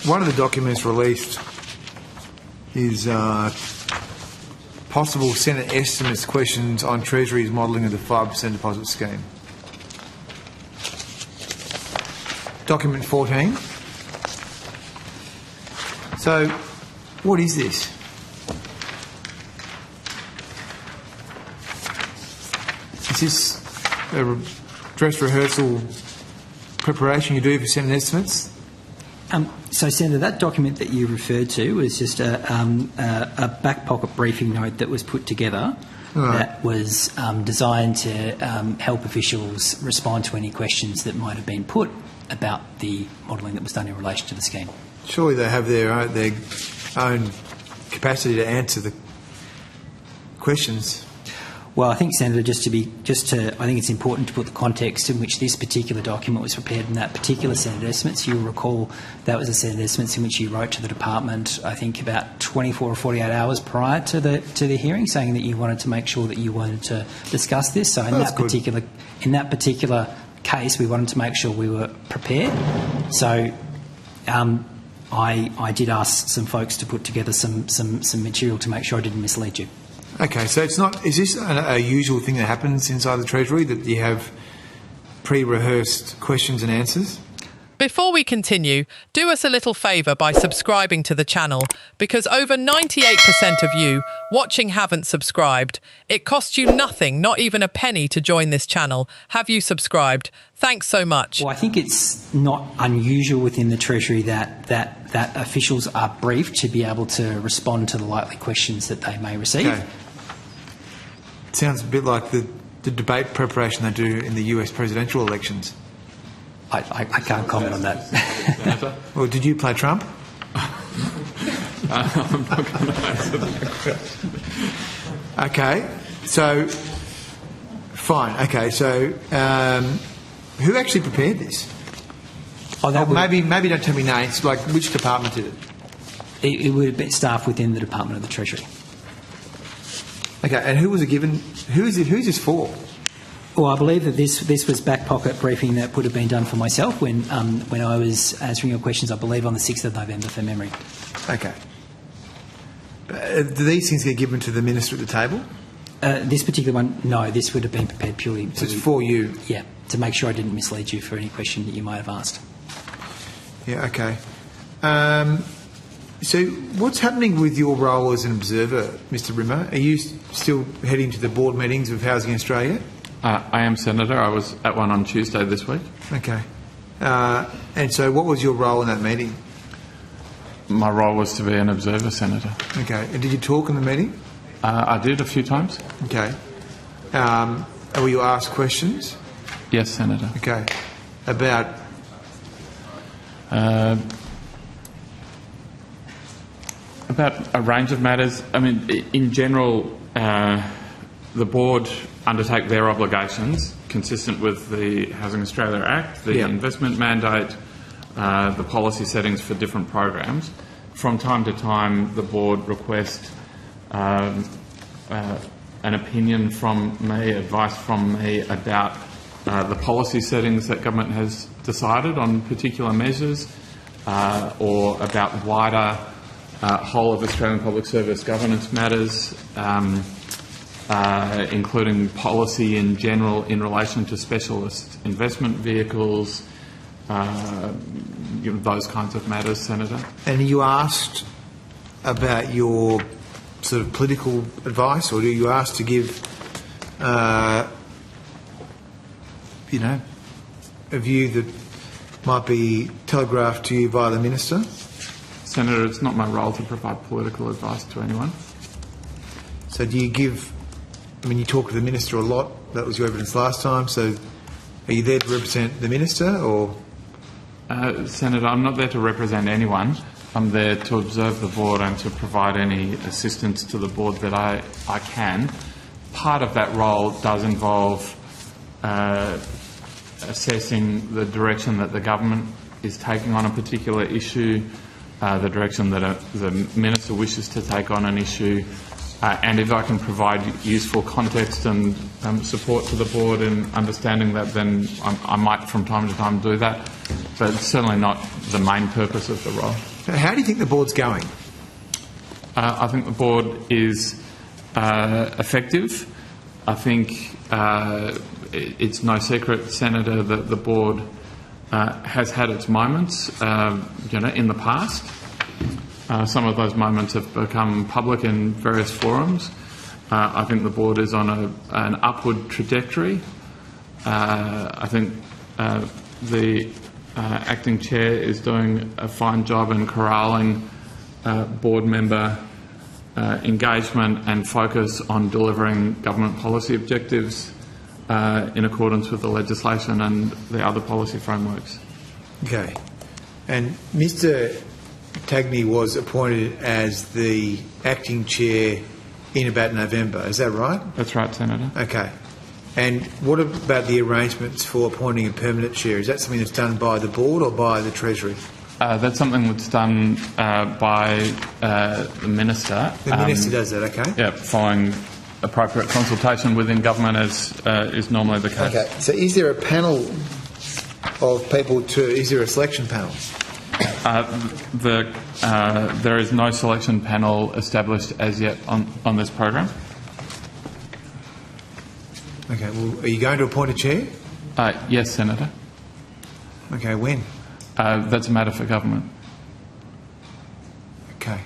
one of the documents released is possible Senate estimates questions on Treasury's modelling of the 5% deposit scheme. Document 14. So, what is this? Is this a dress rehearsal preparation you do for Senate estimates? So, Senator, that document that you referred to was just a back pocket briefing note that was put together that was designed to help officials respond to any questions that might have been put about the modelling that was done in relation to the scheme. Surely they have their own capacity to answer the questions. Well, I think, Senator, I think it's important to put the context in which this particular document was prepared in that particular Senate estimates. You'll recall that was a Senate estimates in which you wrote to the department, I think, about 24 or 48 hours prior to the hearing, saying that you wanted to make sure that you wanted to discuss this. So in that particular case, we wanted to make sure we were prepared. So I did ask some folks to put together some material to make sure I didn't mislead you. Okay, so it's not. Is this a usual thing that happens inside the Treasury, that you have pre-rehearsed questions and answers? Before we continue, do us a little favour by subscribing to the channel, because over 98% of you watching haven't subscribed. It costs you nothing, not even a penny, to join this channel. Have you subscribed? Thanks so much. Well, I think it's not unusual within the Treasury that officials are briefed to be able to respond to the likely questions that they may receive. Okay. It sounds a bit like the debate preparation they do in the US presidential elections. I can't comment on that. Well, did you play Trump? I'm not going to answer that question. Okay, so fine. Okay, so who actually prepared this? Maybe don't tell me names. Like, which department did it? It would have been staff within the Department of the Treasury. Okay, and who was it given? Who's this for? Well, I believe that this was back pocket briefing that would have been done for myself when I was answering your questions, I believe, on the 6th of November, from memory. Okay. Do these things get given to the minister at the table? This particular one, no. This would have been prepared purely... So it's for you? Yeah, to make sure I didn't mislead you for any question that you might have asked. Yeah, okay. So what's happening with your role as an observer, Mr Rimmer? Are you still heading to the board meetings of Housing Australia? I am, Senator. I was at one on Tuesday this week. Okay. And so what was your role in that meeting? My role was to be an observer, Senator. Okay. And did you talk in the meeting? I did a few times. Okay. And were you asked questions? Yes, Senator. Okay. About? About a range of matters. I mean, in general, the board undertake their obligations consistent with the Housing Australia Act, the investment mandate, the policy settings for different programs. From time to time, the board requests an opinion from me, advice from me about the policy settings that government has decided on particular measures, or about wider whole of Australian public service governance matters, including policy in general in relation to specialist investment vehicles, those kinds of matters, Senator. And are you asked about your sort of political advice, or are you asked to give, a view that might be telegraphed to you via the minister? Senator, it's not my role to provide political advice to anyone. So do you give... I mean, you talk to the minister a lot. That was your evidence last time. So are you there to represent the minister, or...? Senator, I'm not there to represent anyone. I'm there to observe the board and to provide any assistance to the board that I can. Part of that role does involve assessing the direction that the government is taking on a particular issue, the direction that the minister wishes to take on an issue, and if I can provide useful context and support to the board in understanding that, then I might from time to time do that. but it's certainly not the main purpose of the role. How do you think the board's going? I think the board is effective. I think it's no secret, Senator, that the board has had its moments, in the past. Some of those moments have become public in various forums. I think the board is on an upward trajectory. I think the acting chair is doing a fine job in corralling board member engagement and focus on delivering government policy objectives in accordance with the legislation and the other policy frameworks. Okay. And Mr Tagney was appointed as the acting chair in about November, is that right? That's right, Senator. Okay. And what about the arrangements for appointing a permanent chair? Is that something that's done by the board or by the Treasury? That's something that's done by the Minister. The Minister does that, okay? Yeah, following appropriate consultation within government, as is normally the case. Okay. So is there a panel of people is there a selection panel? There is no selection panel established as yet on this program. Okay, well, are you going to appoint a chair? Yes, Senator. Okay, when? That's a matter for government. Okay.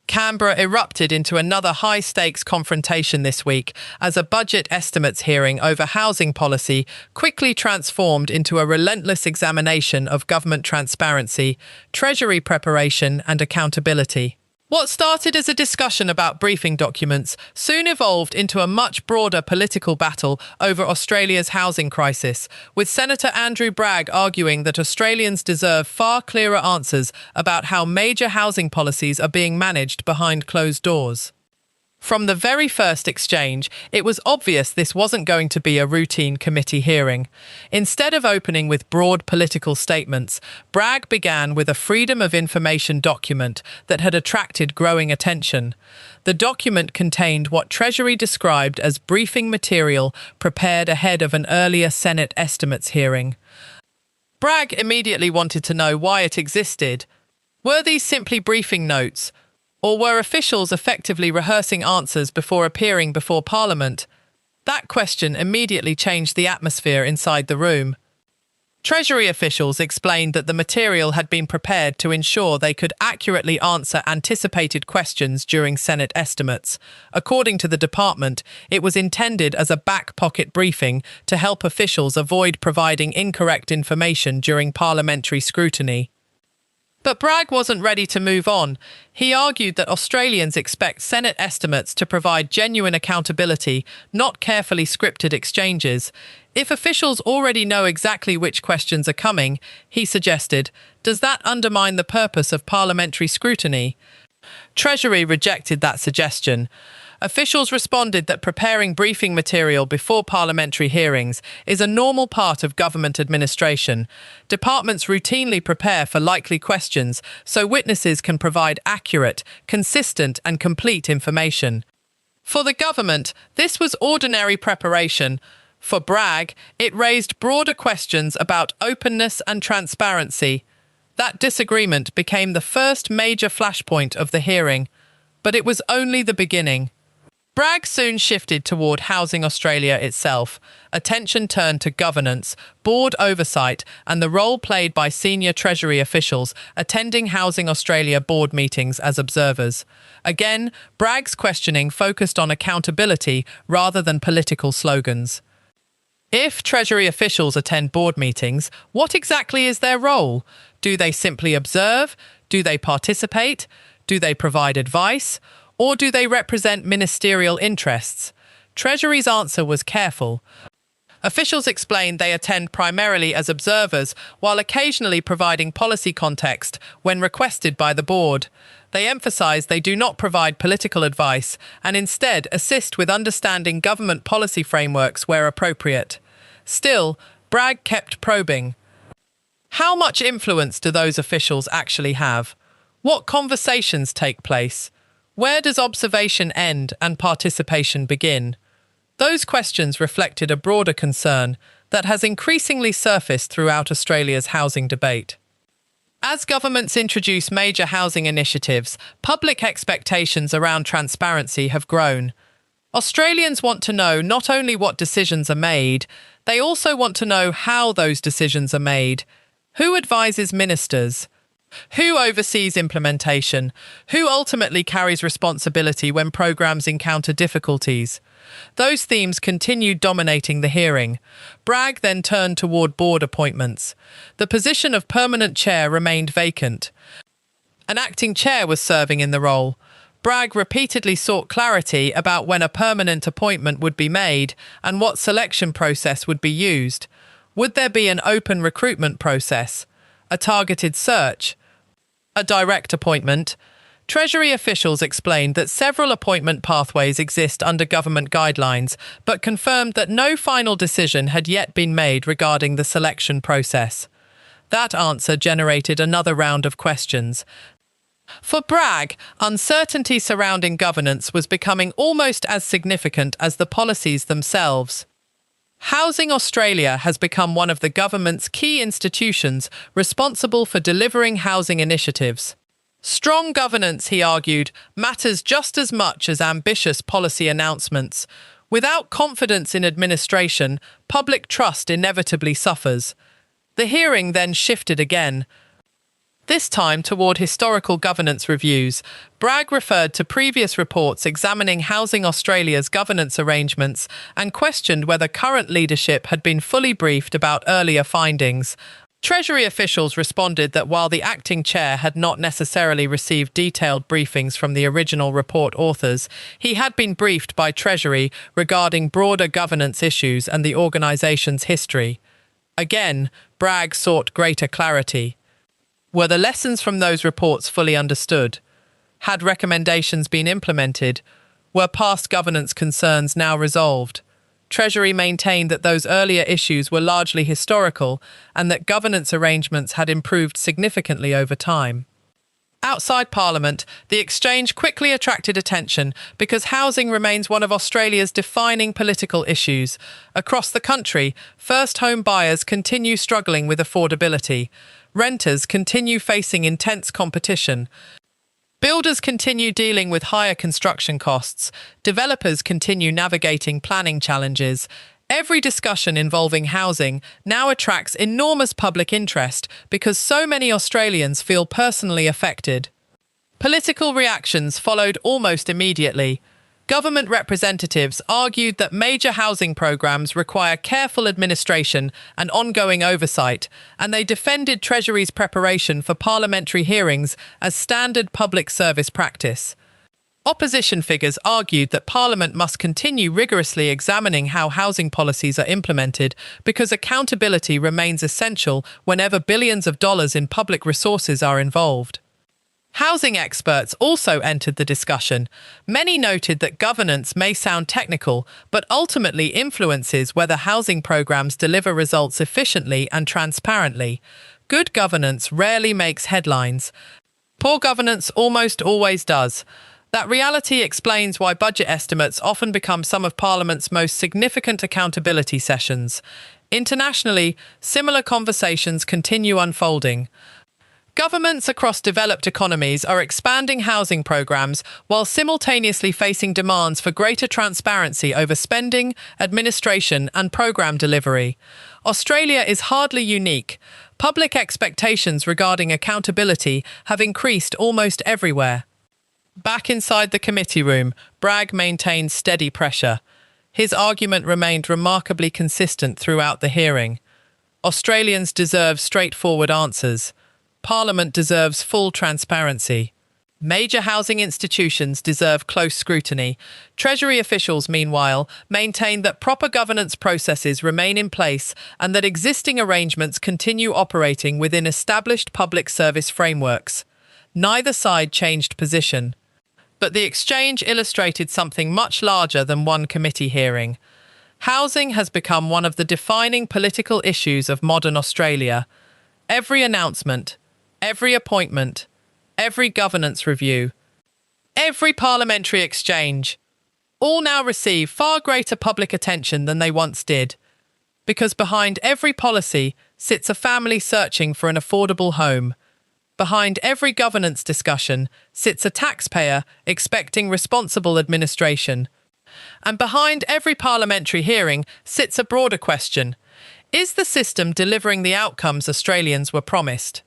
Canberra erupted into another high-stakes confrontation this week as a budget estimates hearing over housing policy quickly transformed into a relentless examination of government transparency, Treasury preparation and accountability. What started as a discussion about briefing documents soon evolved into a much broader political battle over Australia's housing crisis, with Senator Andrew Bragg arguing that Australians deserve far clearer answers about how major housing policies are being managed behind closed doors. From the very first exchange, it was obvious this wasn't going to be a routine committee hearing. Instead of opening with broad political statements, Bragg began with a Freedom of Information document that had attracted growing attention. The document contained what Treasury described as briefing material prepared ahead of an earlier Senate estimates hearing. Bragg immediately wanted to know why it existed. Were these simply briefing notes? Or were officials effectively rehearsing answers before appearing before Parliament? That question immediately changed the atmosphere inside the room. Treasury officials explained that the material had been prepared to ensure they could accurately answer anticipated questions during Senate estimates. According to the department, it was intended as a back-pocket briefing to help officials avoid providing incorrect information during parliamentary scrutiny. But Bragg wasn't ready to move on. He argued that Australians expect Senate estimates to provide genuine accountability, not carefully scripted exchanges. If officials already know exactly which questions are coming, he suggested, does that undermine the purpose of parliamentary scrutiny? Treasury rejected that suggestion. Officials responded that preparing briefing material before parliamentary hearings is a normal part of government administration. Departments routinely prepare for likely questions so witnesses can provide accurate, consistent and complete information. For the government, this was ordinary preparation. For Bragg, it raised broader questions about openness and transparency. That disagreement became the first major flashpoint of the hearing, but it was only the beginning. Bragg soon shifted toward Housing Australia itself. Attention turned to governance, board oversight, and the role played by senior Treasury officials attending Housing Australia board meetings as observers. Again, Bragg's questioning focused on accountability rather than political slogans. If Treasury officials attend board meetings, what exactly is their role? Do they simply observe? Do they participate? Do they provide advice? Or do they represent ministerial interests? Treasury's answer was careful. Officials explained they attend primarily as observers, while occasionally providing policy context when requested by the board. They emphasised they do not provide political advice and instead assist with understanding government policy frameworks where appropriate. Still, Bragg kept probing. How much influence do those officials actually have? What conversations take place? Where does observation end and participation begin? Those questions reflected a broader concern that has increasingly surfaced throughout Australia's housing debate. As governments introduce major housing initiatives, public expectations around transparency have grown. Australians want to know not only what decisions are made, they also want to know how those decisions are made. Who advises ministers? Who oversees implementation? Who ultimately carries responsibility when programs encounter difficulties? Those themes continued dominating the hearing. Bragg then turned toward board appointments. The position of permanent chair remained vacant. An acting chair was serving in the role. Bragg repeatedly sought clarity about when a permanent appointment would be made and what selection process would be used. Would there be an open recruitment process, a targeted search, a direct appointment? Treasury officials explained that several appointment pathways exist under government guidelines, but confirmed that no final decision had yet been made regarding the selection process. That answer generated another round of questions. For Bragg, uncertainty surrounding governance was becoming almost as significant as the policies themselves. Housing Australia has become one of the government's key institutions responsible for delivering housing initiatives. Strong governance, he argued, matters just as much as ambitious policy announcements. Without confidence in administration, public trust inevitably suffers. The hearing then shifted again. This time toward historical governance reviews. Bragg referred to previous reports examining Housing Australia's governance arrangements and questioned whether current leadership had been fully briefed about earlier findings. Treasury officials responded that while the acting chair had not necessarily received detailed briefings from the original report authors, he had been briefed by Treasury regarding broader governance issues and the organisation's history. Again, Bragg sought greater clarity. Were the lessons from those reports fully understood? Had recommendations been implemented? Were past governance concerns now resolved? Treasury maintained that those earlier issues were largely historical and that governance arrangements had improved significantly over time. Outside Parliament, the exchange quickly attracted attention because housing remains one of Australia's defining political issues. Across the country, first home buyers continue struggling with affordability. Renters continue facing intense competition. Builders continue dealing with higher construction costs. Developers continue navigating planning challenges. Every discussion involving housing now attracts enormous public interest because so many Australians feel personally affected. Political reactions followed almost immediately. Government representatives argued that major housing programs require careful administration and ongoing oversight, and they defended Treasury's preparation for parliamentary hearings as standard public service practice. Opposition figures argued that Parliament must continue rigorously examining how housing policies are implemented because accountability remains essential whenever billions of dollars in public resources are involved. Housing experts also entered the discussion. Many noted that governance may sound technical, but ultimately influences whether housing programs deliver results efficiently and transparently. Good governance rarely makes headlines. Poor governance almost always does. That reality explains why budget estimates often become some of Parliament's most significant accountability sessions. Internationally, similar conversations continue unfolding. Governments across developed economies are expanding housing programs while simultaneously facing demands for greater transparency over spending, administration, and program delivery. Australia is hardly unique. Public expectations regarding accountability have increased almost everywhere. Back inside the committee room, Bragg maintained steady pressure. His argument remained remarkably consistent throughout the hearing. Australians deserve straightforward answers. Parliament deserves full transparency. Major housing institutions deserve close scrutiny. Treasury officials, meanwhile, maintain that proper governance processes remain in place and that existing arrangements continue operating within established public service frameworks. Neither side changed position. But the exchange illustrated something much larger than one committee hearing. Housing has become one of the defining political issues of modern Australia. Every announcement, every appointment, every governance review, every parliamentary exchange, all now receive far greater public attention than they once did. Because behind every policy sits a family searching for an affordable home. Behind every governance discussion sits a taxpayer expecting responsible administration. And behind every parliamentary hearing sits a broader question. Is the system delivering the outcomes Australians were promised?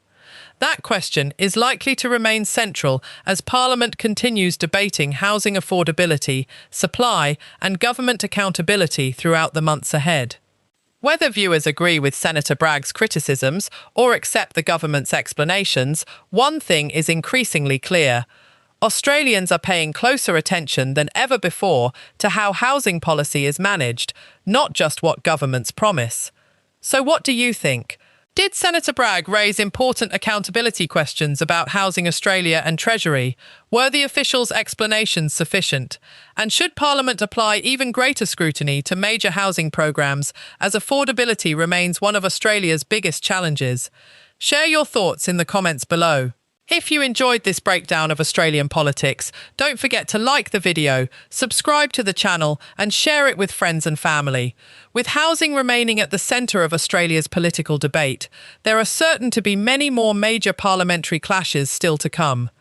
That question is likely to remain central as Parliament continues debating housing affordability, supply, and government accountability throughout the months ahead. Whether viewers agree with Senator Bragg's criticisms or accept the government's explanations, one thing is increasingly clear. Australians are paying closer attention than ever before to how housing policy is managed, not just what governments promise. So what do you think? Did Senator Bragg raise important accountability questions about Housing Australia and Treasury? Were the officials' explanations sufficient? And should Parliament apply even greater scrutiny to major housing programs as affordability remains one of Australia's biggest challenges? Share your thoughts in the comments below. If you enjoyed this breakdown of Australian politics, don't forget to like the video, subscribe to the channel and share it with friends and family. With housing remaining at the centre of Australia's political debate, there are certain to be many more major parliamentary clashes still to come.